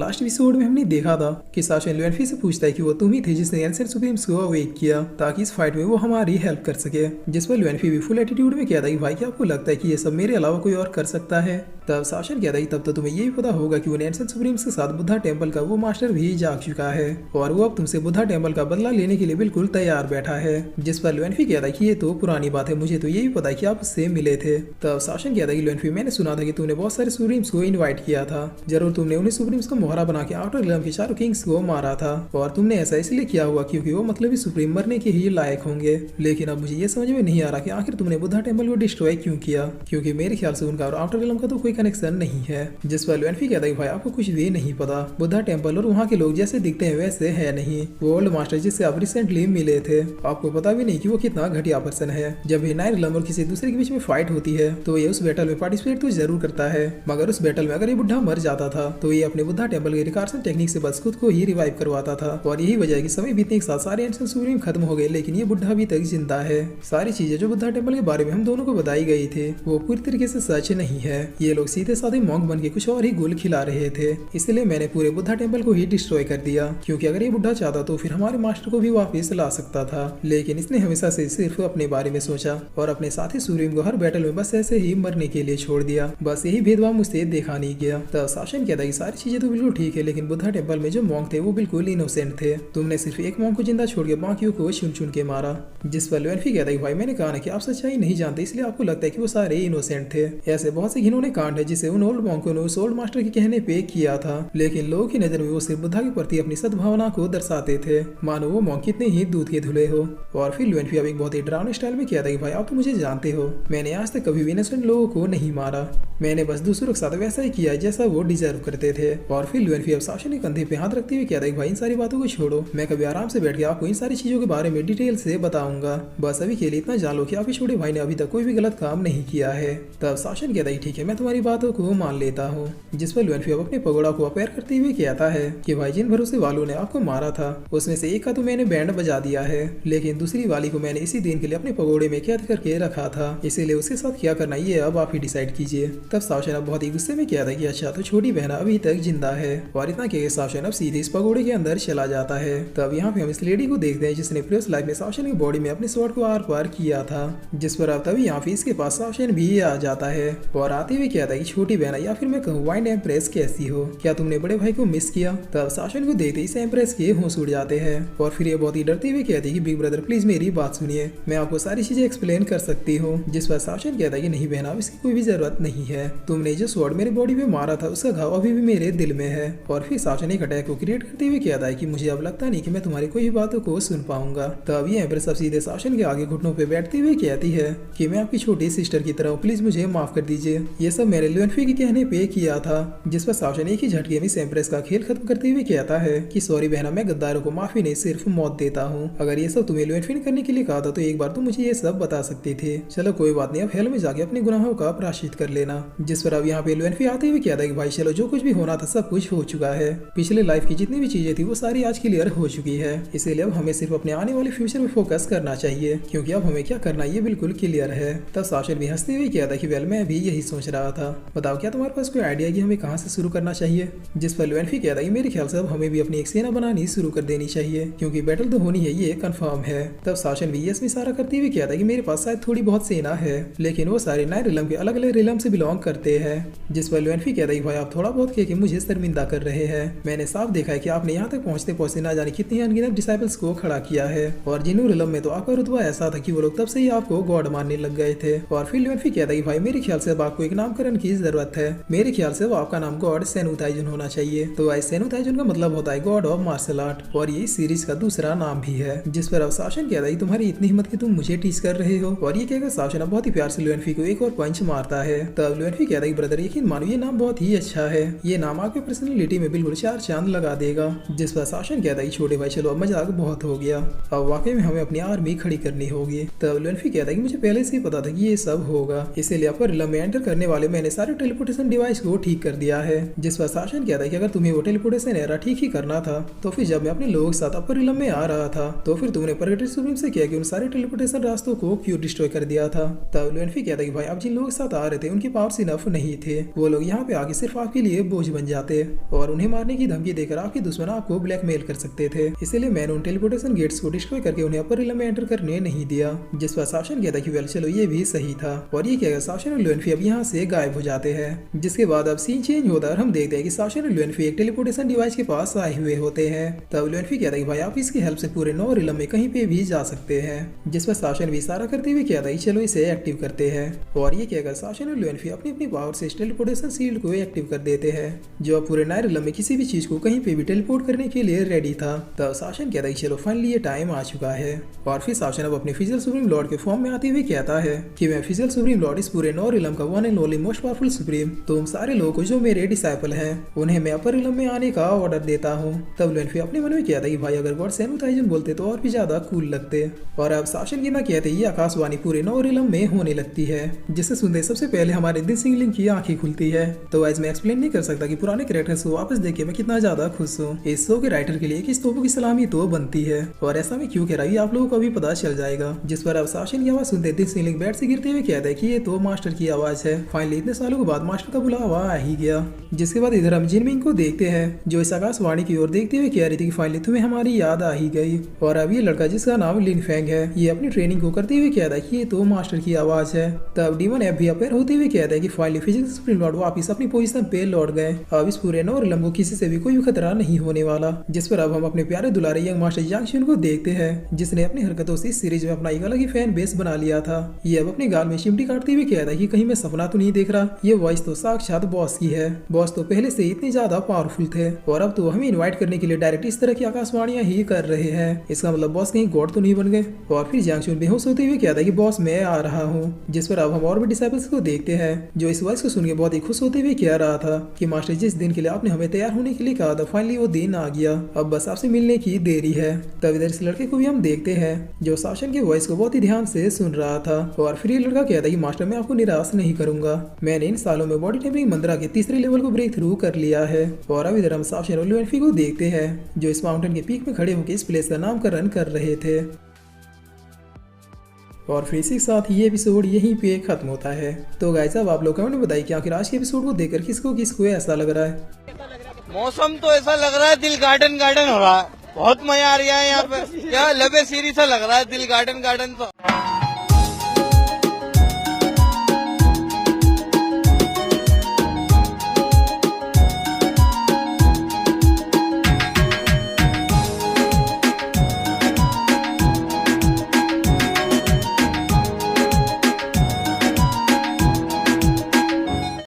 Last episode में हमने देखा था कि साशन लुएनफी से पूछता है कि वो तुम ही थे जिसने एंसेंट सुप्रीम्स को अवेक किया ताकि इस फाइट में वो हमारी हेल्प कर सके। जिस पर लुएनफी भी फुल एटीट्यूड में कहता है कि भाई क्या आपको लगता है कि ये सब मेरे अलावा कोई और कर सकता है। तब साशन कहता है तब तो तुम्हें ये भी पता होगा कि उन एंसेंट सुप्रीम्स के साथ बुद्धा टेम्पल का वो मास्टर भी जाग चुका है और वो अब तुमसे बुद्धा टेम्पल का बदला लेने के लिए बिल्कुल तैयार बैठा है। जिस पर लुएनफी कहता है कि ये तो पुरानी बात है, मुझे तो ये भी पता है कि आप उससे मिले थे। तब साशन कहता है कि लुएनफी मैंने सुना था कि तुमने बहुत सारे सुप्रीम्स को इनवाइट किया था, जरूर तुमने उन्हें सुप्रीम्स को मोहरा बना के आउटर रिलम के चारों किंग्स को मारा था और तुमने ऐसा इसलिए किया हुआ क्योंकि वो मतलब सुप्रीम मरने के ही लायक होंगे। लेकिन अब मुझे ये समझ में नहीं आ रहा कि आखिर तुमने बुद्धा टेम्पल को डिस्ट्रॉय क्यों किया, क्योंकि मेरे ख्याल से उनका और आउटर रिलम का तो कोई कनेक्शन नहीं है। जिस पर लुएनफी कहता है भाई आपको कुछ भी नहीं पता, बुद्धा टेम्पल और वहाँ के लोग जैसे दिखते हैं वैसे है नहीं। वो ओल्ड मास्टर जिससे आप रिसेंटली मिले थे, आपको पता भी नहीं कि वो कितना घटिया पर्सन है। जब भी नाइन रिलम और किसी दूसरे के बीच में फाइट होती है तो ये उस बैटल में पार्टिसिपेट तो जरूर करता है, मगर उस बैटल में अगर ये बुढ़ा मर जाता था तो ये अपने बुद्धा टेम्पल के रिकार्सन टेक्निक से बस खुद को ही रिवाइव करवाता था। और यही वजह है कि समय बीतने के साथ सारे एंसेंट सुप्रीम खत्म हो गए लेकिन ये बुढ़ा अभी तक जिंदा है। सारी चीजें जो बुद्धा टेम्पल के बारे में हम दोनों को बताई गई थी वो पूरी तरीके से सच नहीं है। ये लोग सीधे साधे मॉन्क बन के कुछ और ही गुल खिला रहे थे, इसलिए मैंने पूरे बुद्धा टेम्पल को ही डिस्ट्रॉय कर दिया, क्योंकि अगर ये बुढ़ा चाहता तो फिर हमारे मास्टर को भी वापस ला सकता था। लेकिन इसने हमेशा से सिर्फ अपने बारे में सोचा और अपने साथी सुप्रीम को हर बैटल में बस ऐसे ही मरने के लिए छोड़ दिया। बस यही भेदभाव मुझसे देखा नहीं गया। तब शासन कहता कि सारी चीजें तो बिल्कुल ठीक है, लेकिन बुद्धा टेम्पल में जो मॉन्क थे वो बिल्कुल इनोसेंट थे। तुमने सिर्फ एक मॉन्क को जिंदा छोड़ के बाकियों को चुन चुन के मारा। जिस पर लुएनफी कहता है भाई मैंने कहा ना कि आप सच्चाई नहीं जानते, इसलिए आपको लगता है कि वो सारे इनोसेंट थे। ऐसे बहुत से घिनौने कांड है जिसे उन ओल्ड मॉन्कों ने उस ओल्ड मास्टर के कहने पे किया था, लेकिन लोगों की नजर में वो सिर्फ बुद्धा के प्रति अपनी सद्भावना को दर्शाते थे, मानो वो मॉन्क कितने ही दूध के धुले हो। और फिर लुएनफी अब एक बहुत ही डरावने स्टाइल में कहता है भाई आप तो मुझे जानते हो, मैंने आज तक कभी भी इनोसेंट लोगों को नहीं मारा, मैंने बस दूसरों के साथ वैसा ही किया जैसा वो डिजर्व करते थे। और फिर लुएनफी अब शासन के कंधे पे हाथ रखते हुए कहता है भाई इन सारी बातों को छोड़ो, मैं कभी आराम से बैठ के आपको इन सारी चीजों के बारे में डिटेल से बताऊंगा, बस अभी के लिए इतना जान लो कि आपके छोटे भाई ने अभी तक कोई भी गलत काम नहीं किया है। तब शासन कहता है ठीक है मैं तुम्हारी बातों को मान लेता हूँ। जिस पर लुएनफी अब अपने पगोड़ा को अपेयर करते हुए कहता है कि भाई जिन भरोसे वालों ने आपको मारा था उसमें से एक का तो मैंने बैंड बजा दिया है, लेकिन दूसरी वाली को मैंने इसी दिन के लिए अपने पगोड़े में कैद करके रखा था, इसीलिए उसके साथ क्या करना ये अब आप ही डिसाइड कीजिए। तब शासन अब बहुत ही गुस्से में कहता है कि अच्छा तो छोटी बहना अभी तक जिंदा है, और इतना के शासन अब सीधे इस पगोड़े के अंदर चला जाता है। तब यहाँ पे हम इस लेडी को देखते हैं जिसने प्रीवियस लाइफ में शासन की बॉडी में अपने स्वॉर्ड को आर पार किया था। जिस पर अब तभी यहाँ पे इसके पास शासन भी आ जाता है और आते हुए कहता है कि छोटी बहना या फिर मैं कहूँ वाइंड एम्प्रेस कैसी हो, क्या तुमने बड़े भाई को मिस किया। तब शासन को देखते इस एम्प्रेस के होश उड़ जाते हैं और फिर ये बहुत ही डरते हुए कहती है कि बिग ब्रदर प्लीज मेरी बात सुनिए, मैं आपको सारी चीजें एक्सप्लेन कर सकती हूँ। जिस पर शासन कहता है कि नहीं बहना इसकी कोई भी जरूरत नहीं है, तुमने जो स्वॉर्ड मेरे बॉडी पे मारा था उसका घाव अभी भी मेरे दिल में है। और फिर शासन एक अटैक को क्रिएट करते हुए कहता है कि मुझे अब लगता नहीं कि मैं तुम्हारी कोई बातों को सुन पाऊंगा। तब ये एम्प्रेस अब सीधे शासन के आगे घुटनों पे बैठते हुए कहती है कि मैं आपकी छोटी सिस्टर की तरह हूं, प्लीज मुझे माफ कर दीजिए, ये सब मैंने लुएनफी के कहने पे किया था। जिस पर शासन एक ही झटके में इस एम्प्रेस का खेल खत्म करते हुए कहता है कि सॉरी बहना, मैं गद्दारों को माफी नहीं सिर्फ मौत देता हूँ, अगर ये सब तुम्हें लुएनफी ने करने के लिए कहा था तो एक बार तुम मुझे ये सब बता सकते थे। चलो कोई बात नहीं, अब हेल में जाके अपने गुनाहों का प्रायश्चित कर लेना। जिस पर अब यहाँ पे लुएनफी आते हुए कहता है कि भाई चलो जो कुछ भी होना था सब कुछ हो चुका है, पिछले लाइफ की जितनी भी चीजें थी वो सारी आज क्लियर हो चुकी है, इसीलिए अब हमें सिर्फ अपने आने वाले फ्यूचर में फोकस करना चाहिए, क्योंकि अब हमें क्या करना ये बिल्कुल क्लियर है। तब शासन भी हंसते हुए कहता है कि वेल मैं भी यही सोच रहा था, बताओ क्या तुम्हारे पास कोई आइडिया कि हमें कहाँ से शुरू करना चाहिए। जिस पर लुएनफी कहता है कि मेरे ख्याल से अब हमें भी अपनी एक सेना बनानी शुरू कर देनी चाहिए, क्योंकि बैटल तो होनी है ये कंफर्म है। तब शासन भी यस में इशारा करते हुए कहता है कि मेरे पास शायद थोड़ी बहुत सेना है, लेकिन वो सारे नए रिलम के अलग अलग रिलम से बिलोंग करते हैं। जिस पर लुएनफी कहता है कि भाई आप थोड़ा बहुत कह के मुझे शर्मिंदा कर रहे हैं, मैंने साफ देखा है कि आपने यहाँ तक पहुँचते पहुँचते ना जाने कितनी अनगिनत डिसाइपल्स को खड़ा किया है, और जिन्हों रिलम में तो आपका रुतबा ऐसा था कि वो लोग तब से ही आपको गॉड मानने लग गए थे। और फिर लुएनफी कहता है कि भाई मेरे ख्याल से अब आपको एक नामकरण की जरूरत है, मेरे ख्याल से वो आपका नाम गॉड सेनुताइजुन होना चाहिए। तो भाई सेनुताइजुन का मतलब होता है गॉड ऑफ मार्शल आर्ट, और ये सीरीज का दूसरा नाम भी है। जिस पर अब शासन कहता है तुम्हारी इतनी हिम्मत कि तुम मुझे टीच कर रहे हो, और ये कहकर शासन अब बहुत ही प्यार से लुएनफी को एक और पंच मारता है। तब लुएनफी कहता है ब्रदर यकीन मानो ये नाम बहुत ही अच्छा है, ये नाम आपकी पर्सनैलिटी में बिल्कुल चार चांद लगा देगा। जिस पर शासन कहता है छोटे भाई चलो अब मजाक बहुत हो गया, अब वाकई में हमें अपनी आर्मी खड़ी करनी होगी। तब लुएनफी कहता है कि मुझे पहले से ही पता था कि ये सब होगा, इसीलिए आपका रिलम में एंटर करने वाले मैंने सारे टेलीपोर्टेशन डिवाइस को ठीक कर दिया है। जिस पर शासन कहता है कि अगर तुम्हें वो टेलीपोर्टेशन एरा ठीक ही करना था तो फिर जब मैं अपने लोगों के साथ अपर रिलम में आ रहा था तो फिर तुमने परगेटरी सुप्रीम से किया कि उन सारे टेलीपोर्टेशन रास्तों को क्यों डिस्ट्रॉय कर दिया था। तब लुएनफी कहता है कि भाई आप जिन लोगों के साथ आ रहे थे उनकी पावर्स इनफ नहीं थे, वो लोग यहाँ पे आके सिर्फ आपके लिए बोझ बन जाते और उन्हें मारने की धमकी देकर आपके दुश्मन आपको ब्लैकमेल कर सकते थे। इसलिए मैंने उन टेलीपोर्टेशन गेट्स को डिस्ट्रॉय करके उन्हें अपर रिलम में एंटर करने नहीं दिया। जिस पर शासन कहता है कि वेल चलो ये भी सही था। और ये कहकर शासन और लुएनफी अब यहाँ से गायब हो जाते हैं। जिसके बाद अब सीन चेंज होता है और हम देखते हैं कि शासन और लुएनफी एक टेलीपोर्टेशन डिवाइस के पास आए हुए होते हैं। तब लुएनफी कहता है कि भाई आप इसकी हेल्प से पूरे 9 रिलम में कहीं पे भी जा सकते हैं। जिस पर शासन भी इशारा करते हुए कहता है चलो इसे एक्टिव करते हैं। और ये कहकर शासन और लुएनफी अपनी अपनी पावर से टेलीपोर्टेशन शील्ड को एक्टिव कर देते हैं जो पूरे 9 रिलम में किसी भी चीज को कहीं पे भी टेलीपोर्ट करने के लिए रेडी था। तब शासन कहता है चलो फाइनली ये टाइम आ चुका है। और फिर शासन अब अपने फिजिकल सुप्रीम लॉर्ड के फॉर्म में आते हुए कहता है कि मैं फिजिकल सुप्रीम लॉर्ड इस पूरे 9 रिलम का one and only most powerful supreme, तुम सारे लोगों को जो मेरे डिसाइपल हैं उन्हें मैं अपर रिलम में आने का ऑर्डर देता हूँ। तब लुएनफी अपने मन में कहता है कि भाई अगर गॉड सैनुटाइजन बोलते तो और भी ज्यादा कूल लगते। और अब शासन की ना कहते ये आकाशवाणी पूरे 9 रिलम में होने लगती है जिसे सुनते सबसे पहले हमारे दिन सिंगलिंग की आंखें खुलती है। तो आज मैं एक्सप्लेन नहीं कर सकता कि पुराने कैरेक्टर्स को वापस देख के मैं कितना ज्यादा खुश हूँ। इस शो के राइटर के लिए किस तोपों की सलामी तो बनती है और ऐसा मैं क्यों कह रहा हूँ आप लोगों को भी पता चल जाएगा। जिस पर अब शासन की आवाज सुनते दिन सिंगलिंग बेड से गिरते हुए कहता है कि ये तो मास्टर की आवाज है। फाइनली इतने सालों के बाद मास्टर का बुलावा आ ही गया। जिसके बाद इधर हम जिनमिंग को देखते हैं जो इस आकाशवाणी की ओर देखते हुए कह रही थी कि फाइनली तुम्हें हमारी याद आ ही गई। और अब ये लड़का जिसका नाम लिन फेंग है ये अपनी ट्रेनिंग को करते हुए कहता है कि ये तो मास्टर की आवाज है। तब डीमन एफ भी अपेयर होते हुए कहता है कि फाइनली फिजिकल सुप्रीम लॉर्ड वापिस अपनी पोजीशन पे लौट गए। अब इस पूरे 9 रिलम को किसी से भी कोई भी खतरा नहीं होने वाला। जिस पर अब हम अपने प्यारे दुलारे यंग मास्टर यांग शुन को देखते हैं जिसने अपनी हरकतों से इस सीरीज में अपना एक अलग ही फैन बेस बना लिया था। ये अब अपने गाल में चिमटी काटते हुए कहता है कि कहीं मैं सपना तो नहीं देख रहा, ये वॉइस तो साक्षात बॉस की है। बॉस तो पहले से इतने ज्यादा पावरफुल थे और अब तो हमें इनवाइट करने के लिए डायरेक्ट इस तरह की आकाशवाणियां ही कर रहे हैं। इसका मतलब बॉस कहीं गॉड तो नहीं बन गए। और फिर यांग शुन बेहोश होते हुए कहता है कि बॉस मैं आ रहा हूँ। जिस पर अब हम और भी डिसाइपल्स को देखते हैं जो इस वॉइस को सुन के बहुत ही खुश होते हुए कह रहा था कि मास्टर जिस दिन के लिए आपने हमें तैयार होने के लिए कहा था फाइनली वो दिन आ गया, अब बस आपसे मिलने की देरी है। तब इधर इस लड़के को भी हम देखते हैं जो शासन के वॉइस को बहुत ही ध्यान से सुन रहा था। और फिर ये लड़का कहता है कि मास्टर मैं आपको निराश नहीं करूंगा, मैंने इन सालों में बॉडी टेम्परिंग मंत्रा के तीसरे लेवल को ब्रेक थ्रू कर लिया है। और अब इधर हम शासन और लुएनफी को देखते हैं जो इस माउंटेन के पीक में खड़े होकर इस प्लेस का नामकरण कर रहे थे। और फिर इसी के साथ ये एपिसोड यहीं पे खत्म होता है। तो गाइस अब आप लोग कमेंट में बताइए कि आखिर आज के एपिसोड को देखकर किसको किसको ऐसा लग रहा है। मौसम तो ऐसा लग रहा है दिल गार्डन गार्डन हो रहा है, बहुत मजा आ रहा है यहाँ पे। क्या लबे सीरी सा लग रहा है दिल गार्डन गार्डन तो।